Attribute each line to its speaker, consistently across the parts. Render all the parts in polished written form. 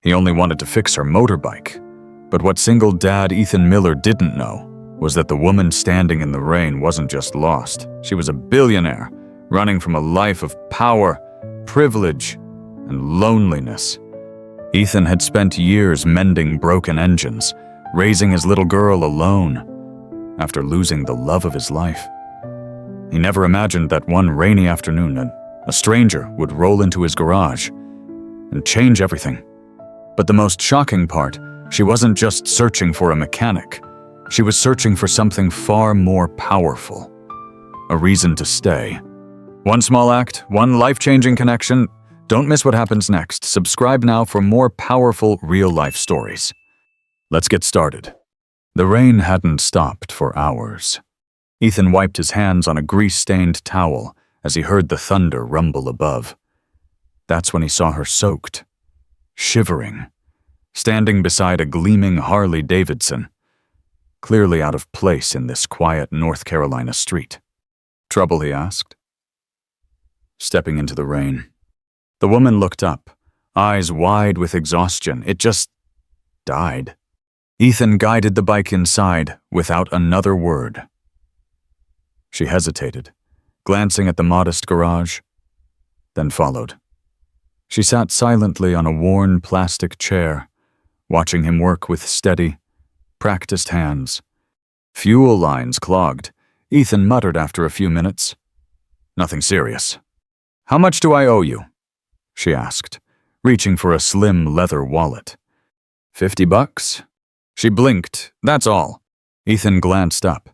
Speaker 1: He only wanted to fix her motorbike. But what single dad Ethan Miller didn't know was that the woman standing in the rain wasn't just lost. She was a billionaire, running from a life of power, privilege, and loneliness. Ethan had spent years mending broken engines, raising his little girl alone, after losing the love of his life. He never imagined that one rainy afternoon a stranger would roll into his garage and change everything. But the most shocking part, she wasn't just searching for a mechanic. She was searching for something far more powerful. A reason to stay. One small act, one life-changing connection. Don't miss what happens next. Subscribe now for more powerful real-life stories. Let's get started. The rain hadn't stopped for hours. Ethan wiped his hands on a grease-stained towel as he heard the thunder rumble above. That's when he saw her soaked, shivering, standing beside a gleaming Harley-Davidson, clearly out of place in this quiet North Carolina street. "Trouble?" he asked, stepping into the rain. The woman looked up, eyes wide with exhaustion. It just died. Ethan guided the bike inside without another word. She hesitated, glancing at the modest garage, then followed. She sat silently on a worn plastic chair, watching him work with steady, practiced hands. Fuel lines clogged. Ethan muttered after a few minutes. "Nothing serious." "How much do I owe you?" she asked, reaching for a slim leather wallet. $50? She blinked, that's all. Ethan glanced up,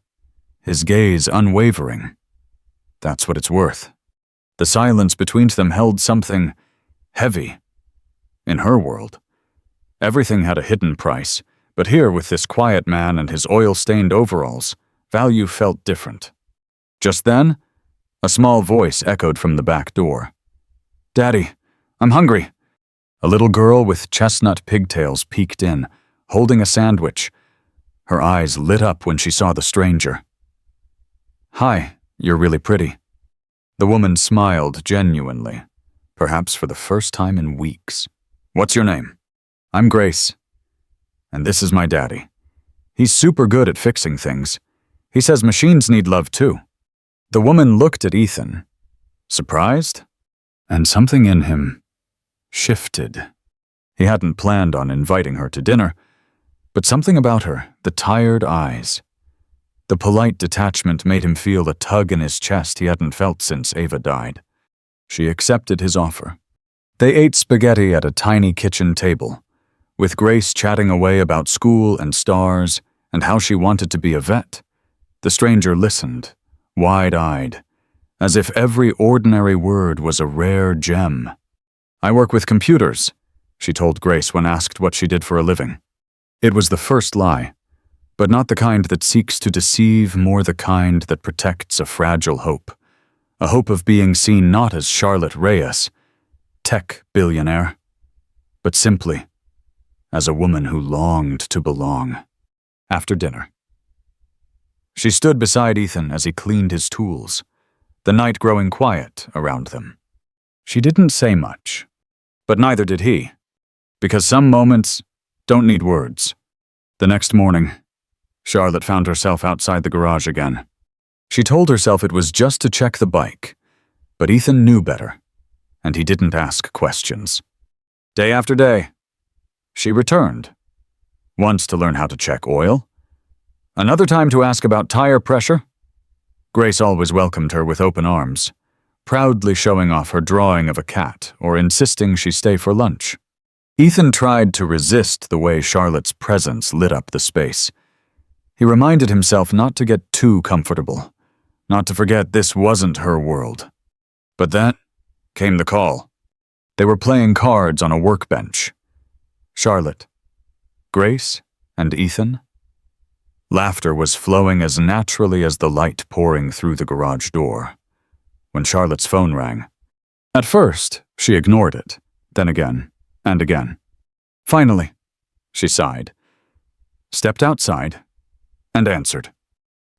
Speaker 1: his gaze unwavering. That's what it's worth. The silence between them held something heavy. In her world, everything had a hidden price, but here with this quiet man and his oil-stained overalls, value felt different. Just then, a small voice echoed from the back door. "Daddy, I'm hungry." A little girl with chestnut pigtails peeked in, holding a sandwich. Her eyes lit up when she saw the stranger. "Hi, you're really pretty." The woman smiled genuinely, perhaps for the first time in weeks. "What's your name?" "I'm Grace. And this is my daddy. He's super good at fixing things. He says machines need love too." The woman looked at Ethan, surprised, and something in him shifted. He hadn't planned on inviting her to dinner, but something about her, the tired eyes, the polite detachment made him feel a tug in his chest he hadn't felt since Ava died. She accepted his offer. They ate spaghetti at a tiny kitchen table, with Grace chatting away about school and stars and how she wanted to be a vet. The stranger listened, wide-eyed, as if every ordinary word was a rare gem. "I work with computers," she told Grace when asked what she did for a living. It was the first lie, but not the kind that seeks to deceive, more the kind that protects a fragile hope. A hope of being seen not as Charlotte Reyes, tech billionaire, but simply as a woman who longed to belong. After dinner, she stood beside Ethan as he cleaned his tools, the night growing quiet around them. She didn't say much, but neither did he, because some moments don't need words. The next morning, Charlotte found herself outside the garage again. She told herself it was just to check the bike, but Ethan knew better, and he didn't ask questions. Day after day, she returned, once to learn how to check oil, another time to ask about tire pressure. Grace always welcomed her with open arms, proudly showing off her drawing of a cat or insisting she stay for lunch. Ethan tried to resist the way Charlotte's presence lit up the space. He reminded himself not to get too comfortable, not to forget this wasn't her world. But then came the call. They were playing cards on a workbench. Charlotte, Grace, and Ethan. Laughter was flowing as naturally as the light pouring through the garage door, when Charlotte's phone rang. At first, she ignored it, then again, and again. Finally, she sighed, stepped outside, and answered.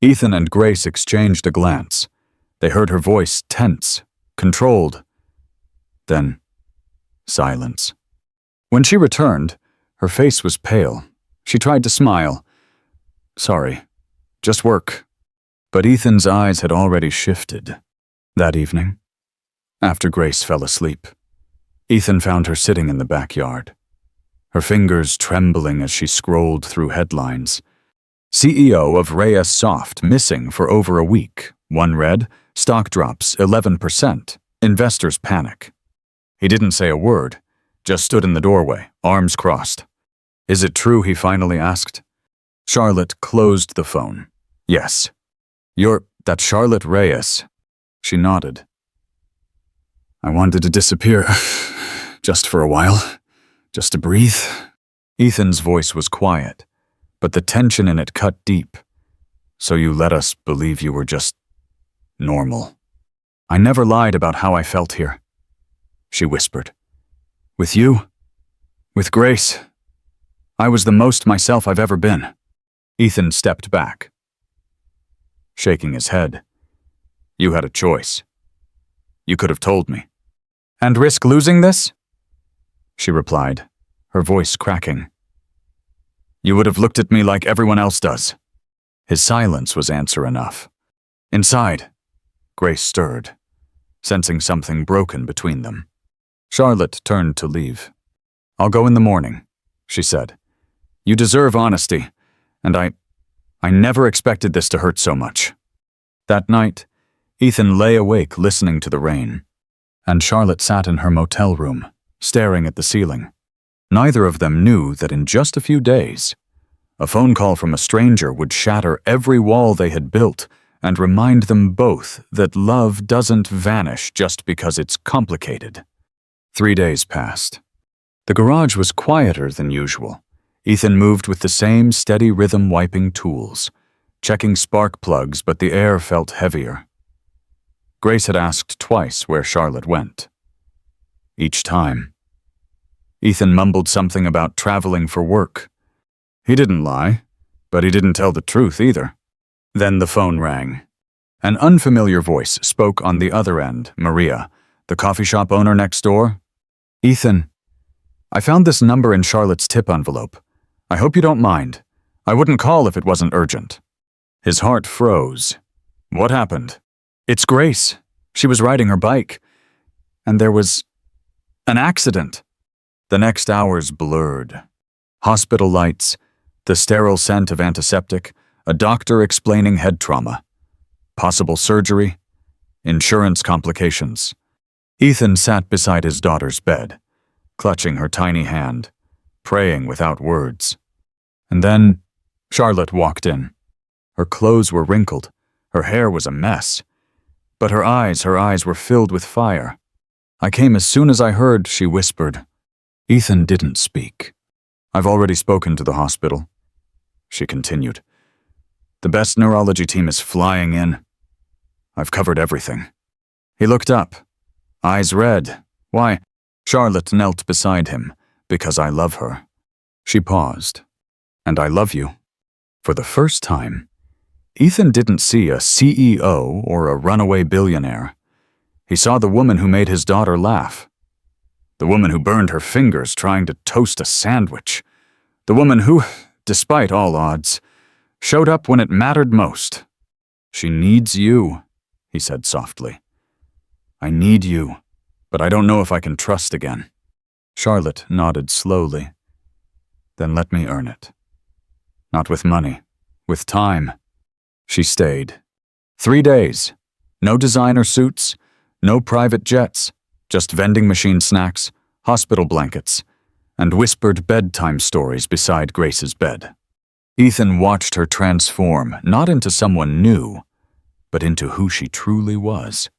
Speaker 1: Ethan and Grace exchanged a glance. They heard her voice tense, controlled. Then, silence. When she returned, her face was pale. She tried to smile. "Sorry, just work." But Ethan's eyes had already shifted. That evening, after Grace fell asleep, Ethan found her sitting in the backyard, her fingers trembling as she scrolled through headlines. CEO of Reyes Soft missing for over a week. One read, stock drops 11%. Investors panic. He didn't say a word, just stood in the doorway, arms crossed. "Is it true?" he finally asked. Charlotte closed the phone. "Yes." That's Charlotte Reyes." She nodded. "I wanted to disappear, just for a while, just to breathe." Ethan's voice was quiet, but the tension in it cut deep. "So you let us believe you were just normal." "I never lied about how I felt here," she whispered. "With you, with Grace, I was the most myself I've ever been." Ethan stepped back, shaking his head. "You had a choice. You could have told me." "And risk losing this?" she replied, her voice cracking. "You would have looked at me like everyone else does." His silence was answer enough. Inside, Grace stirred, sensing something broken between them. Charlotte turned to leave. "I'll go in the morning," she said. "You deserve honesty, and I never expected this to hurt so much." That night, Ethan lay awake listening to the rain, and Charlotte sat in her motel room, staring at the ceiling. Neither of them knew that in just a few days, a phone call from a stranger would shatter every wall they had built and remind them both that love doesn't vanish just because it's complicated. 3 days passed. The garage was quieter than usual. Ethan moved with the same steady rhythm wiping tools, checking spark plugs, but the air felt heavier. Grace had asked twice where Charlotte went. Each time, Ethan mumbled something about traveling for work. He didn't lie, but he didn't tell the truth either. Then the phone rang. An unfamiliar voice spoke on the other end. "Maria, the coffee shop owner next door?" "Ethan, I found this number in Charlotte's tip envelope. I hope you don't mind. I wouldn't call if it wasn't urgent." His heart froze. "What happened?" "It's Grace. She was riding her bike, and there was an accident." The next hours blurred. Hospital lights, the sterile scent of antiseptic, a doctor explaining head trauma, possible surgery, insurance complications. Ethan sat beside his daughter's bed, clutching her tiny hand, praying without words. And then Charlotte walked in. Her clothes were wrinkled, her hair was a mess, but her eyes were filled with fire. "I came as soon as I heard," she whispered. Ethan didn't speak. "I've already spoken to the hospital," she continued. "The best neurology team is flying in. I've covered everything." He looked up, eyes red. "Why?" Charlotte knelt beside him. "Because I love her." She paused. "And I love you." For the first time, Ethan didn't see a CEO or a runaway billionaire. He saw the woman who made his daughter laugh. The woman who burned her fingers trying to toast a sandwich. The woman who, despite all odds, showed up when it mattered most. "She needs you," he said softly. "I need you, but I don't know if I can trust again." Charlotte nodded slowly. "Then let me earn it. Not with money, with time." She stayed. 3 days. No designer suits, no private jets, just vending machine snacks, hospital blankets, and whispered bedtime stories beside Grace's bed. Ethan watched her transform, not into someone new, but into who she truly was.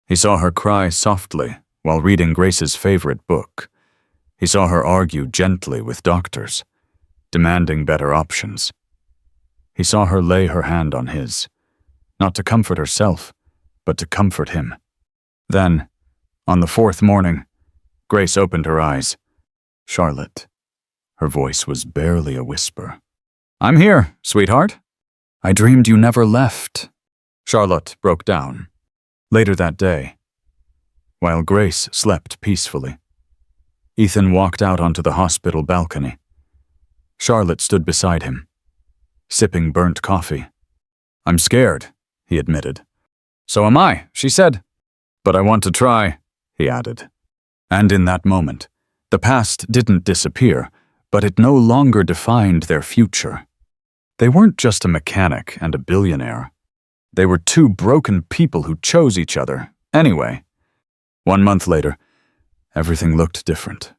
Speaker 1: He saw her cry softly while reading Grace's favorite book. He saw her argue gently with doctors, demanding better options. He saw her lay her hand on his, not to comfort herself, but to comfort him. Then, on the 4th morning, Grace opened her eyes. "Charlotte." Her voice was barely a whisper. "I'm here, sweetheart." "I dreamed you never left." Charlotte broke down. Later that day, while Grace slept peacefully, Ethan walked out onto the hospital balcony. Charlotte stood beside him, sipping burnt coffee. "I'm scared," he admitted. "So am I," she said. "But I want to try," he added. And in that moment, the past didn't disappear, but it no longer defined their future. They weren't just a mechanic and a billionaire. They were two broken people who chose each other, anyway. 1 month later, everything looked different.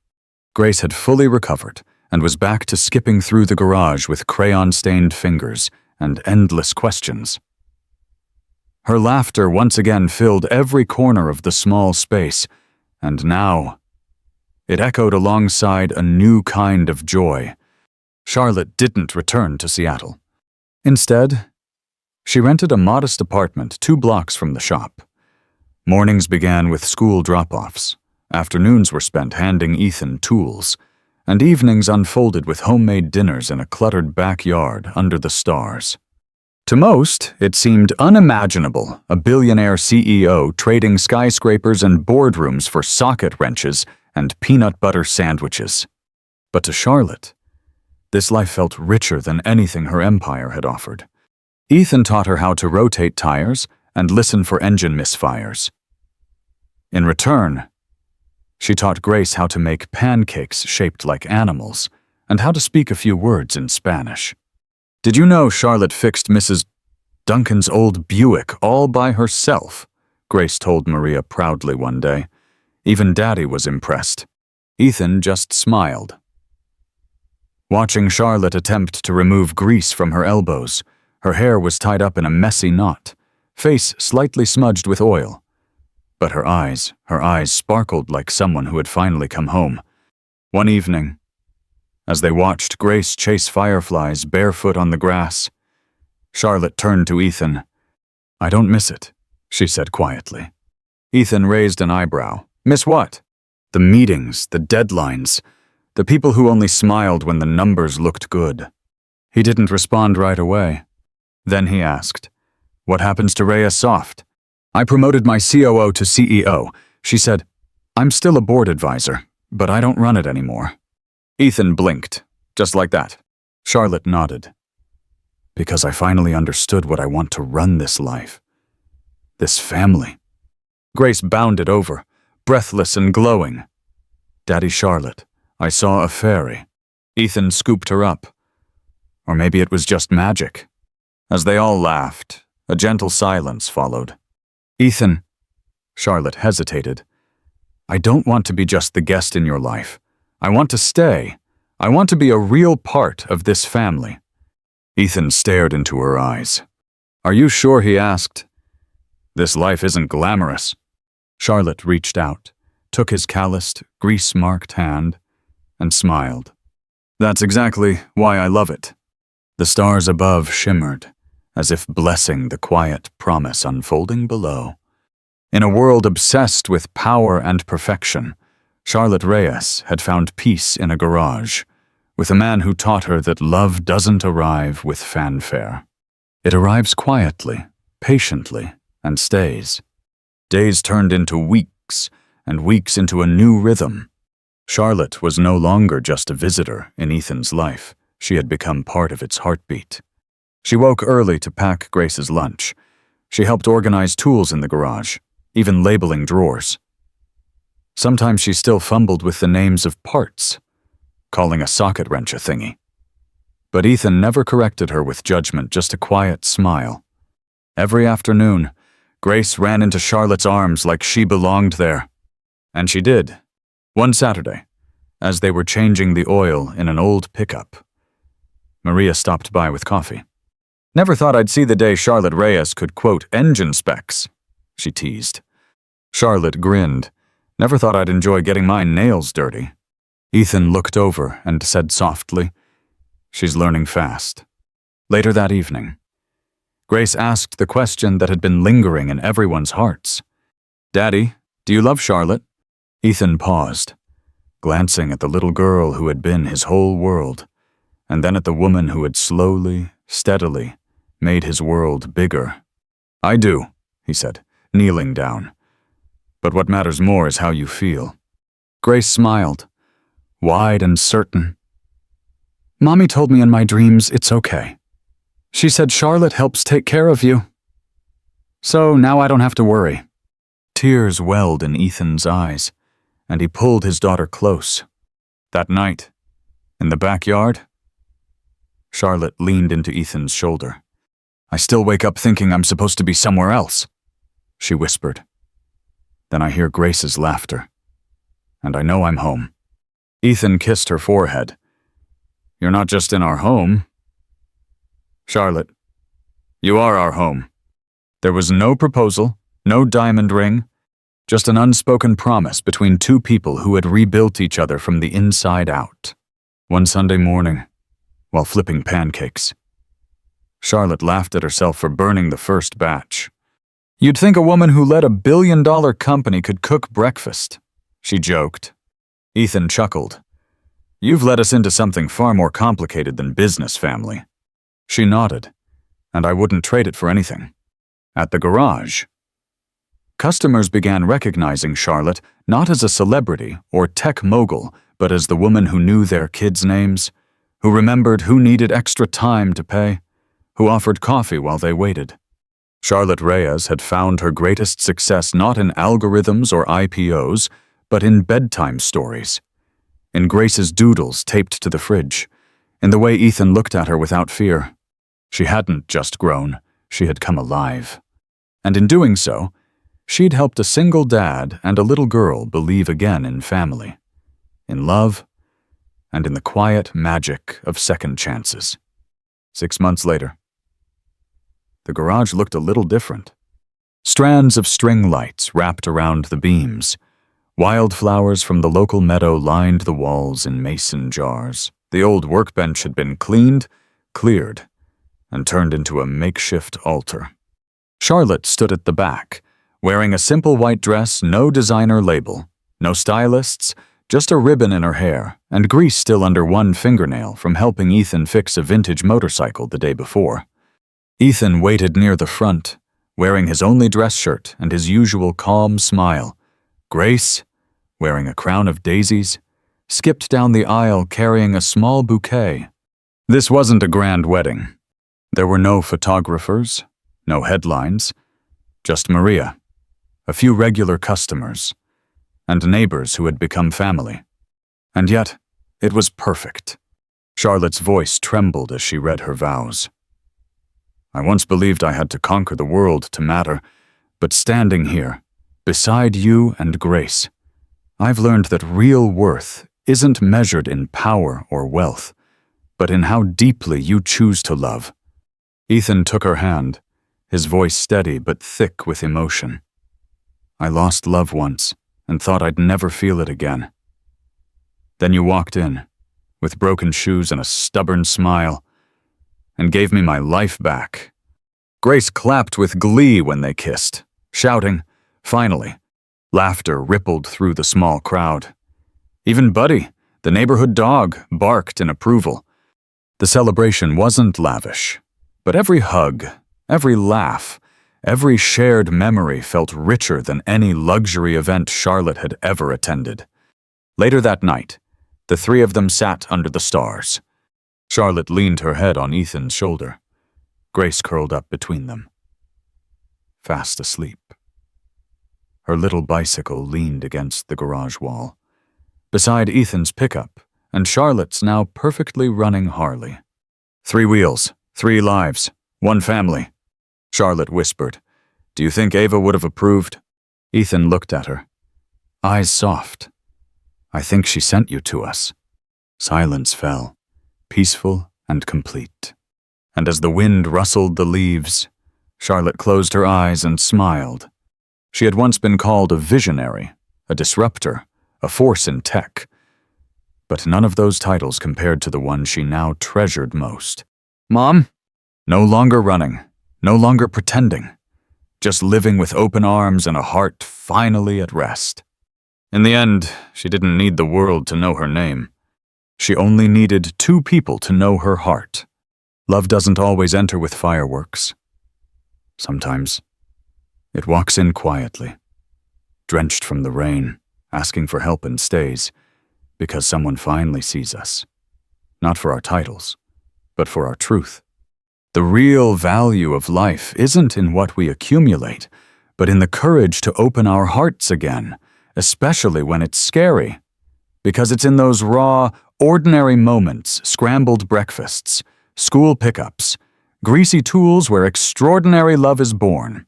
Speaker 1: Grace had fully recovered and was back to skipping through the garage with crayon-stained fingers and endless questions. Her laughter once again filled every corner of the small space, and now it echoed alongside a new kind of joy. Charlotte didn't return to Seattle. Instead, she rented a modest apartment 2 blocks from the shop. Mornings began with school drop-offs, afternoons were spent handing Ethan tools, and evenings unfolded with homemade dinners in a cluttered backyard under the stars. To most, it seemed unimaginable, a billionaire CEO trading skyscrapers and boardrooms for socket wrenches and peanut butter sandwiches. But to Charlotte, this life felt richer than anything her empire had offered. Ethan taught her how to rotate tires and listen for engine misfires. In return, she taught Grace how to make pancakes shaped like animals and how to speak a few words in Spanish. "Did you know Charlotte fixed Mrs. Duncan's old Buick all by herself?" Grace told Maria proudly one day. Even Daddy was impressed. Ethan just smiled. Watching Charlotte attempt to remove grease from her elbows, her hair was tied up in a messy knot, face slightly smudged with oil. But her eyes sparkled like someone who had finally come home. One evening, as they watched Grace chase fireflies barefoot on the grass, Charlotte turned to Ethan. "I don't miss it," she said quietly. Ethan raised an eyebrow. "Miss what?" "The meetings, the deadlines, the people who only smiled when the numbers looked good." He didn't respond right away. Then he asked, "What happens to Rhea Soft?" "I promoted my COO to CEO. She said, 'I'm still a board advisor, but I don't run it anymore.'" Ethan blinked, just like that. Charlotte nodded. "Because I finally understood what I want to run this life. This family." Grace bounded over, breathless and glowing. "Daddy Charlotte, I saw a fairy." Ethan scooped her up. Or maybe it was just magic. As they all laughed, a gentle silence followed. "Ethan," Charlotte hesitated, "I don't want to be just the guest in your life. I want to stay. I want to be a real part of this family." Ethan stared into her eyes. "Are you sure?" he asked. "This life isn't glamorous." Charlotte reached out, took his calloused, grease-marked hand, and smiled. "That's exactly why I love it." The stars above shimmered, as if blessing the quiet promise unfolding below. In a world obsessed with power and perfection, Charlotte Reyes had found peace in a garage, with a man who taught her that love doesn't arrive with fanfare. It arrives quietly, patiently, and stays. Days turned into weeks, and weeks into a new rhythm. Charlotte was no longer just a visitor in Ethan's life. She had become part of its heartbeat. She woke early to pack Grace's lunch. She helped organize tools in the garage, even labeling drawers. Sometimes she still fumbled with the names of parts, calling a socket wrench a thingy. But Ethan never corrected her with judgment, just a quiet smile. Every afternoon, Grace ran into Charlotte's arms like she belonged there. And she did. One Saturday, as they were changing the oil in an old pickup, Maria stopped by with coffee. "Never thought I'd see the day Charlotte Reyes could quote engine specs," she teased. Charlotte grinned. "Never thought I'd enjoy getting my nails dirty." Ethan looked over and said softly, "She's learning fast." Later that evening, Grace asked the question that had been lingering in everyone's hearts. "Daddy, do you love Charlotte?" Ethan paused, glancing at the little girl who had been his whole world, and then at the woman who had slowly, steadily made his world bigger. "I do," he said, kneeling down. "But what matters more is how you feel." Grace smiled. wide and certain. "Mommy told me in my dreams it's okay. She said Charlotte helps take care of you. So now I don't have to worry." Tears welled in Ethan's eyes, and he pulled his daughter close. That night, in the backyard, Charlotte leaned into Ethan's shoulder. "I still wake up thinking I'm supposed to be somewhere else," she whispered. Then I hear Grace's laughter, and I know I'm home. Ethan kissed her forehead. "You're not just in our home. Charlotte, you are our home." There was no proposal, no diamond ring, just an unspoken promise between two people who had rebuilt each other from the inside out. One Sunday morning, while flipping pancakes, Charlotte laughed at herself for burning the first batch. "You'd think a woman who led $1 billion company could cook breakfast," she joked. Ethan chuckled. "You've led us into something far more complicated than business, family." She nodded, and I wouldn't trade it for anything. At the garage, customers began recognizing Charlotte not as a celebrity or tech mogul, but as the woman who knew their kids' names, who remembered who needed extra time to pay, who offered coffee while they waited. Charlotte Reyes had found her greatest success not in algorithms or IPOs, but in bedtime stories, in Grace's doodles taped to the fridge, in the way Ethan looked at her without fear. She hadn't just grown, she had come alive. And in doing so, she'd helped a single dad and a little girl believe again in family, in love, and in the quiet magic of second chances. 6 months later, the garage looked a little different. Strands of string lights wrapped around the beams. Wildflowers from the local meadow lined the walls in mason jars. The old workbench had been cleaned, cleared, and turned into a makeshift altar. Charlotte stood at the back, wearing a simple white dress, no designer label, no stylists, just a ribbon in her hair, and grease still under one fingernail from helping Ethan fix a vintage motorcycle the day before. Ethan waited near the front, wearing his only dress shirt and his usual calm smile. Grace, wearing a crown of daisies, skipped down the aisle carrying a small bouquet. This wasn't a grand wedding. There were no photographers, no headlines, just Maria, a few regular customers, and neighbors who had become family. And yet, it was perfect. Charlotte's voice trembled as she read her vows. "I once believed I had to conquer the world to matter, but standing here, beside you and Grace, I've learned that real worth isn't measured in power or wealth, but in how deeply you choose to love." Ethan took her hand, his voice steady but thick with emotion. "I lost love once and thought I'd never feel it again. Then you walked in, with broken shoes and a stubborn smile, and gave me my life back." Grace clapped with glee when they kissed, shouting, "Finally." Laughter rippled through the small crowd. Even Buddy, the neighborhood dog, barked in approval. The celebration wasn't lavish, but every hug, every laugh, every shared memory felt richer than any luxury event Charlotte had ever attended. Later that night, the three of them sat under the stars. Charlotte leaned her head on Ethan's shoulder. Grace curled up between them, fast asleep. Her little bicycle leaned against the garage wall, beside Ethan's pickup and Charlotte's now perfectly running Harley. 3 wheels, 3 lives, 1 family, Charlotte whispered. "Do you think Ava would have approved?" Ethan looked at her, eyes soft. "I think she sent you to us." Silence fell, peaceful and complete. And as the wind rustled the leaves, Charlotte closed her eyes and smiled. She had once been called a visionary, a disruptor, a force in tech. But none of those titles compared to the one she now treasured most. "Mom?" No longer running, no longer pretending, just living with open arms and a heart finally at rest. In the end, she didn't need the world to know her name. She only needed 2 people to know her heart. Love doesn't always enter with fireworks. Sometimes it walks in quietly, drenched from the rain, asking for help and stays, because someone finally sees us. Not for our titles, but for our truth. The real value of life isn't in what we accumulate, but in the courage to open our hearts again, especially when it's scary. Because it's in those raw, ordinary moments, scrambled breakfasts, school pickups, greasy tools where extraordinary love is born.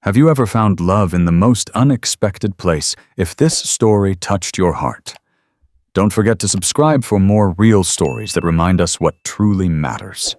Speaker 1: Have you ever found love in the most unexpected place if this story touched your heart? Don't forget to subscribe for more real stories that remind us what truly matters.